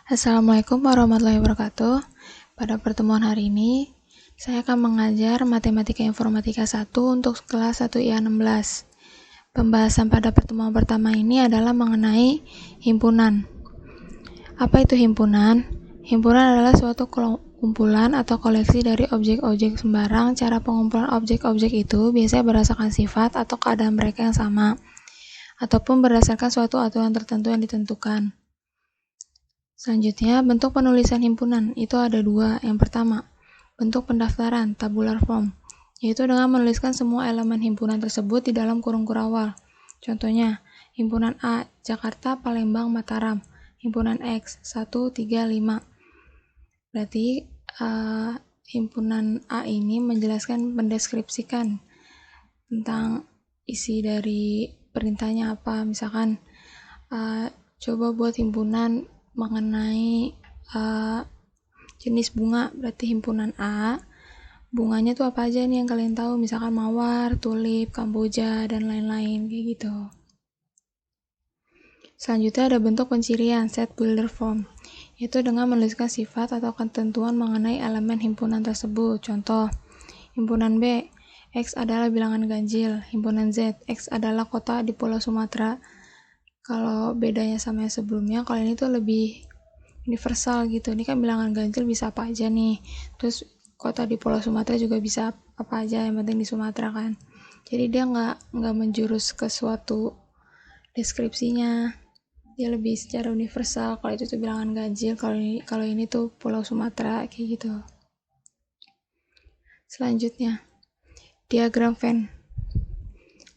Assalamualaikum warahmatullahi wabarakatuh. Pada pertemuan hari ini, saya akan mengajar Matematika Informatika 1 untuk kelas 1 IA 16. Pembahasan pada pertemuan pertama ini adalah mengenai himpunan. Apa itu himpunan? Himpunan adalah suatu kumpulan atau koleksi dari objek-objek sembarang. Cara pengumpulan objek-objek itu biasanya berdasarkan sifat atau keadaan mereka yang sama, ataupun berdasarkan suatu aturan tertentu yang ditentukan. Selanjutnya, bentuk penulisan himpunan itu ada dua. Yang pertama, bentuk pendaftaran, tabular form, yaitu dengan menuliskan semua elemen himpunan tersebut di dalam kurung kurawal. Contohnya, himpunan A, Jakarta, Palembang, Mataram. Himpunan X, 1, 3, 5. Berarti, himpunan A ini mendeskripsikan tentang isi dari perintahnya apa. Misalkan, coba buat himpunan mengenai jenis bunga, berarti himpunan A, bunganya tuh apa aja nih yang kalian tahu, misalkan mawar, tulip, kamboja, dan lain-lain, kayak gitu. Selanjutnya ada bentuk pencirian, set builder form, yaitu dengan menuliskan sifat atau ketentuan mengenai elemen himpunan tersebut. Contoh, himpunan B, X adalah bilangan ganjil. Himpunan Z, X adalah kota di Pulau Sumatera. Kalau bedanya sama yang sebelumnya, kalau ini tuh lebih universal gitu. Ini kan bilangan ganjil bisa apa aja nih. Terus kota di Pulau Sumatera juga bisa apa aja, yang penting di Sumatera kan. Jadi dia nggak menjurus ke suatu deskripsinya. Dia lebih secara universal. Kalau itu tuh bilangan ganjil, kalau ini tuh Pulau Sumatera kayak gitu. Selanjutnya, diagram Venn.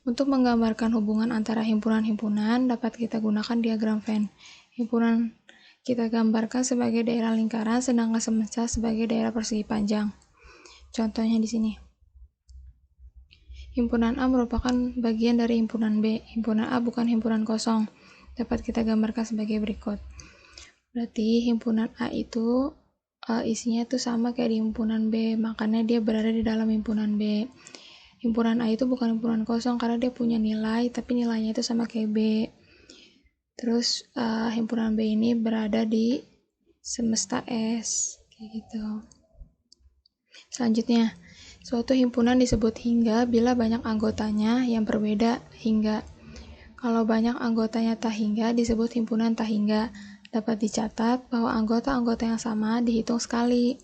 Untuk menggambarkan hubungan antara himpunan-himpunan, dapat kita gunakan diagram Venn. Himpunan kita gambarkan sebagai daerah lingkaran, sedangkan semesta sebagai daerah persegi panjang. Contohnya di sini. Himpunan A merupakan bagian dari himpunan B. Himpunan A bukan himpunan kosong. Dapat kita gambarkan sebagai berikut. Berarti himpunan A itu isinya tuh sama kayak di himpunan B, makanya dia berada di dalam himpunan B. Himpunan A itu bukan himpunan kosong karena dia punya nilai, tapi nilainya itu sama kayak B. Terus himpunan B ini berada di semesta S, kayak gitu. Selanjutnya, suatu himpunan disebut hingga bila banyak anggotanya yang berbeda hingga. Kalau banyak anggotanya tak hingga disebut himpunan tak hingga. Dapat dicatat bahwa anggota-anggota yang sama dihitung sekali.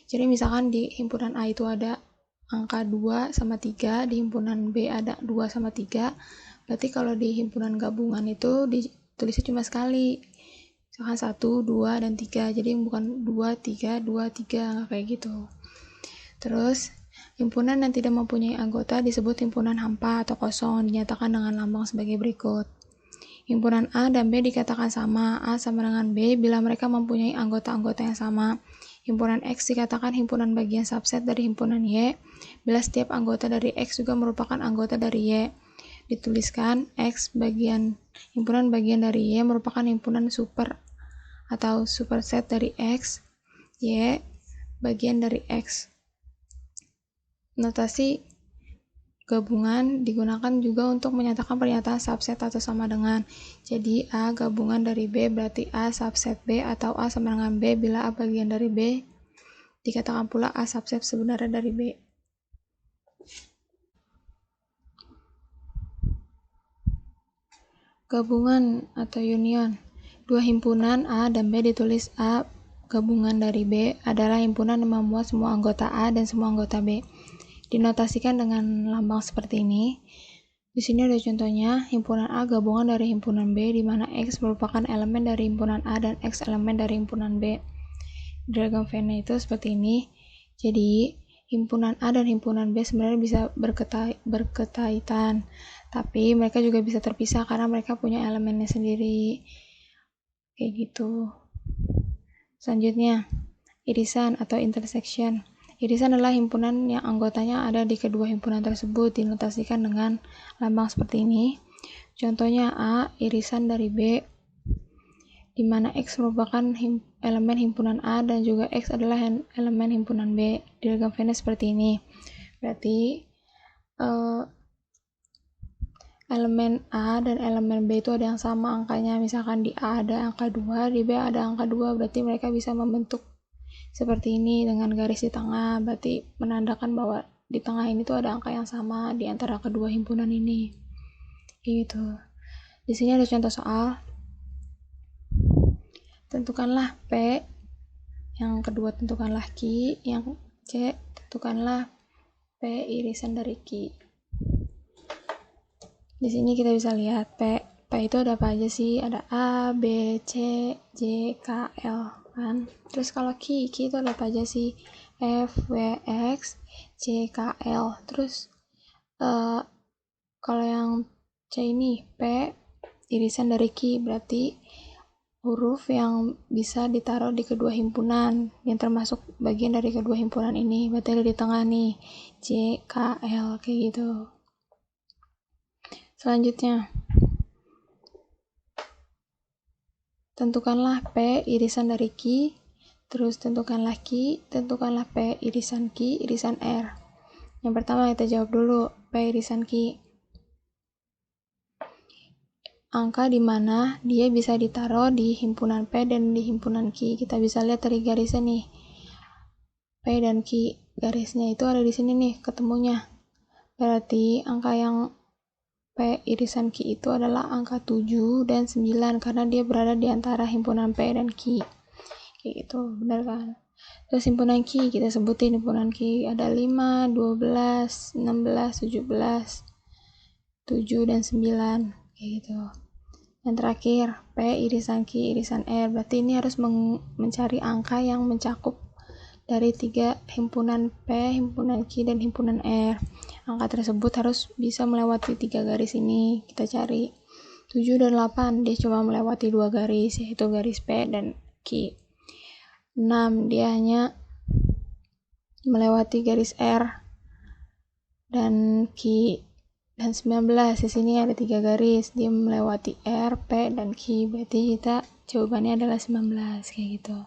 Jadi misalkan di himpunan A itu ada angka 2 sama 3, di himpunan B ada 2 sama 3, berarti kalau di himpunan gabungan itu ditulisnya cuma sekali. Misalkan 1, 2, dan 3, jadi bukan 2, 3, 2, 3, kayak gitu. Terus, himpunan yang tidak mempunyai anggota disebut himpunan hampa atau kosong, dinyatakan dengan lambang sebagai berikut. Himpunan A dan B dikatakan sama, A sama dengan B bila mereka mempunyai anggota-anggota yang sama. Himpunan X dikatakan himpunan bagian subset dari himpunan Y, bila setiap anggota dari X juga merupakan anggota dari Y. Dituliskan X himpunan bagian dari Y merupakan himpunan super atau superset dari X, Y bagian dari X. Notasi gabungan digunakan juga untuk menyatakan pernyataan subset atau sama dengan. Jadi A gabungan dari B berarti A subset B, atau A sama dengan B bila A bagian dari B. Dikatakan pula A subset sebenarnya dari B. Gabungan atau union. Dua himpunan A dan B ditulis A gabungan dari B adalah himpunan yang memuat semua anggota A dan semua anggota B. Dinotasikan dengan lambang seperti ini. Di sini ada contohnya, himpunan A gabungan dari himpunan B, di mana X merupakan elemen dari himpunan A dan X elemen dari himpunan B. Diagram Venn itu seperti ini. Jadi, himpunan A dan himpunan B sebenarnya bisa berkaitan, tapi mereka juga bisa terpisah karena mereka punya elemennya sendiri. Kayak gitu. Selanjutnya, irisan atau intersection. Irisan adalah himpunan yang anggotanya ada di kedua himpunan tersebut, dinotasikan dengan lambang seperti ini. Contohnya A, irisan dari B, di mana X merupakan elemen himpunan A dan juga X adalah elemen himpunan B. Diagram Venn seperti ini. Berarti elemen A dan elemen B itu ada yang sama angkanya. Misalkan di A ada angka 2, di B ada angka 2, berarti mereka bisa membentuk seperti ini dengan garis di tengah, berarti menandakan bahwa di tengah ini tuh ada angka yang sama di antara kedua himpunan ini. Gitu. Di sini ada contoh soal. Tentukanlah P, yang kedua tentukanlah Q, yang C tentukanlah P irisan dari Q. Di sini kita bisa lihat P itu ada apa aja sih? Ada A, B, C, J, K, L kan. Terus kalau Q itu ada apa aja sih? F, W, X, J, K, L. Terus kalau yang C ini P irisan dari Q, berarti huruf yang bisa ditaruh di kedua himpunan yang termasuk bagian dari kedua himpunan ini, berarti ada di tengah nih, J, K, L, kayak gitu. Selanjutnya, tentukanlah P irisan dari Q, terus tentukanlah Q, tentukanlah P irisan Q, irisan R. Yang pertama kita jawab dulu, P irisan Q. Angka di mana dia bisa ditaruh di himpunan P dan di himpunan Q. Kita bisa lihat dari garisnya nih. P dan Q, garisnya itu ada di sini nih, ketemunya. Berarti angka yang P irisan Q itu adalah angka 7 dan 9 karena dia berada di antara himpunan P dan Q. Kayak gitu, benar kan? Terus himpunan Q, kita sebutin himpunan Q ada 5, 12, 16, 17, 7 dan 9. Kayak gitu. Yang terakhir, P irisan Q irisan R. Berarti ini harus mencari angka yang mencakup dari 3 himpunan P, himpunan Q, dan himpunan R. Angka tersebut harus bisa melewati 3 garis ini. Kita cari 7 dan 8, dia cuma melewati 2 garis, yaitu garis P dan Q. 6, dia hanya melewati garis R dan Q. Dan 19, di sini ada 3 garis, dia melewati R, P, dan Q. Berarti kita jawabannya adalah 19, kayak gitu.